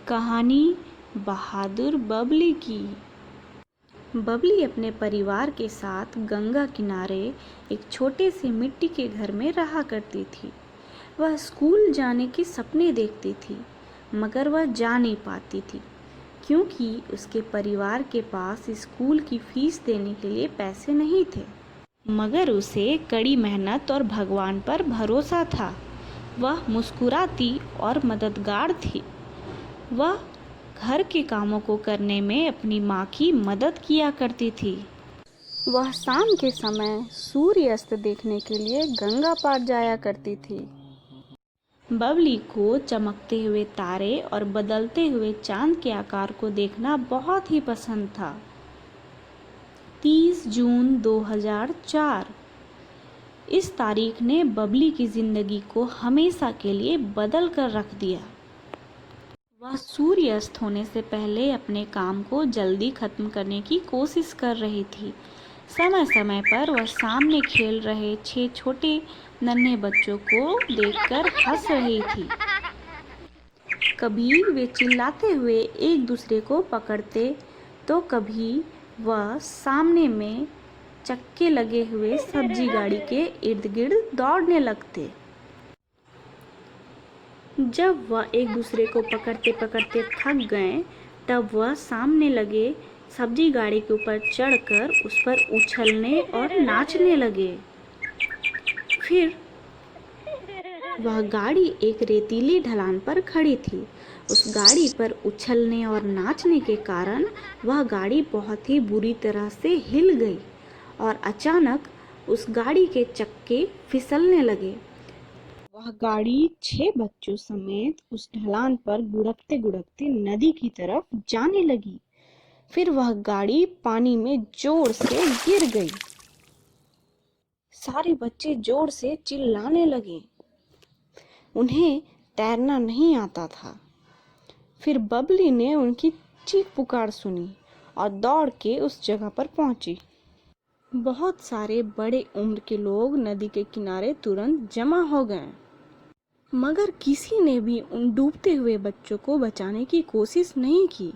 कहानी बहादुर बबली की। बबली अपने परिवार के साथ गंगा किनारे एक छोटे से मिट्टी के घर में रहा करती थी। वह स्कूल जाने के सपने देखती थी, मगर वह जा नहीं पाती थी क्योंकि उसके परिवार के पास स्कूल की फीस देने के लिए पैसे नहीं थे। मगर उसे कड़ी मेहनत और भगवान पर भरोसा था। वह मुस्कुराती और मददगार थी। वह घर के कामों को करने में अपनी माँ की मदद किया करती थी। वह शाम के समय सूर्यास्त देखने के लिए गंगा पार जाया करती थी। बबली को चमकते हुए तारे और बदलते हुए चांद के आकार को देखना बहुत ही पसंद था। 30 जून 2004 इस तारीख ने बबली की जिंदगी को हमेशा के लिए बदल कर रख दिया। वह सूर्यास्त होने से पहले अपने काम को जल्दी खत्म करने की कोशिश कर रही थी। समय समय पर वह सामने खेल रहे 6 छोटे नन्हे बच्चों को देखकर हंस रही थी। कभी वे चिल्लाते हुए एक दूसरे को पकड़ते तो कभी वह सामने में चक्के लगे हुए सब्जी गाड़ी के इर्द गिर्द दौड़ने लगते। जब वह एक दूसरे को पकड़ते पकड़ते थक गए, तब वह सामने लगे सब्जी गाड़ी के ऊपर चढ़कर उस पर उछलने और नाचने लगे। फिर वह गाड़ी एक रेतीली ढलान पर खड़ी थी। उस गाड़ी पर उछलने और नाचने के कारण वह गाड़ी बहुत ही बुरी तरह से हिल गई और अचानक उस गाड़ी के चक्के फिसलने लगे। वह गाड़ी 6 बच्चों समेत उस ढलान पर गुड़कते गुड़कते नदी की तरफ जाने लगी। फिर वह गाड़ी पानी में जोर से गिर गई। सारे बच्चे जोर से चिल्लाने लगे। उन्हें तैरना नहीं आता था। फिर बबली ने उनकी चीख पुकार सुनी और दौड़ के उस जगह पर पहुंची। बहुत सारे बड़े उम्र के लोग नदी के किनारे तुरंत जमा हो गए, मगर किसी ने भी उन डूबते हुए बच्चों को बचाने की कोशिश नहीं की।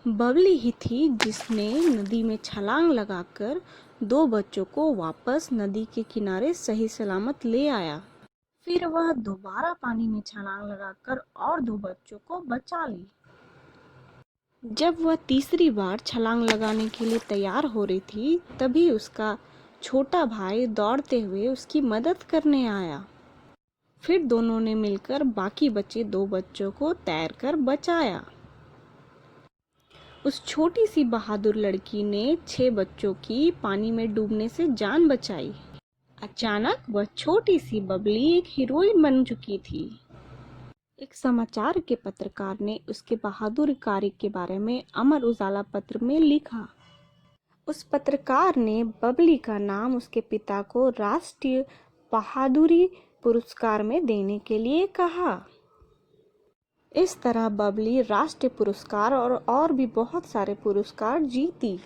बबली ही थी जिसने नदी में छलांग लगाकर 2 बच्चों को वापस नदी के किनारे सही सलामत ले आया। फिर वह दोबारा पानी में छलांग लगाकर और 2 बच्चों को बचा ली। जब वह तीसरी बार छलांग लगाने के लिए तैयार हो रही थी, तभी उसका छोटा भाई दौड़ते हुए उसकी मदद करने आया। फिर दोनों ने मिलकर बाकी बचे 2 बच्चों को तैरकर बचाया। उस छोटी सी बहादुर लड़की ने 6 बच्चों की पानी में डूबने से जान बचाई। अचानक वह छोटी सी बबली एक हीरोइन बन चुकी थी। एक समाचार के पत्रकार ने उसके बहादुर कार्य के बारे में अमर उजाला पत्र में लिखा। उस पत्रकार ने बबली का नाम उसके पिता को राष्ट्रीय बहादुरी पुरस्कार में देने के लिए कहा। इस तरह बबली राष्ट्रीय पुरस्कार और भी बहुत सारे पुरस्कार जीती।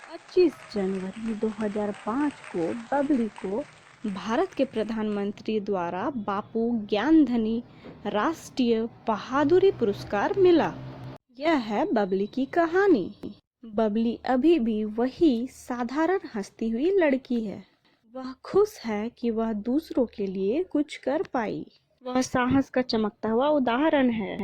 25 जनवरी 2005 को बबली को भारत के प्रधानमंत्री द्वारा बापू ज्ञानधनी राष्ट्रीय बहादुरी पुरस्कार मिला। यह है बबली की कहानी। बबली अभी भी वही साधारण हंसती हुई लड़की है। वह खुश है कि वह दूसरों के लिए कुछ कर पाई। वह साहस का चमकता हुआ उदाहरण है।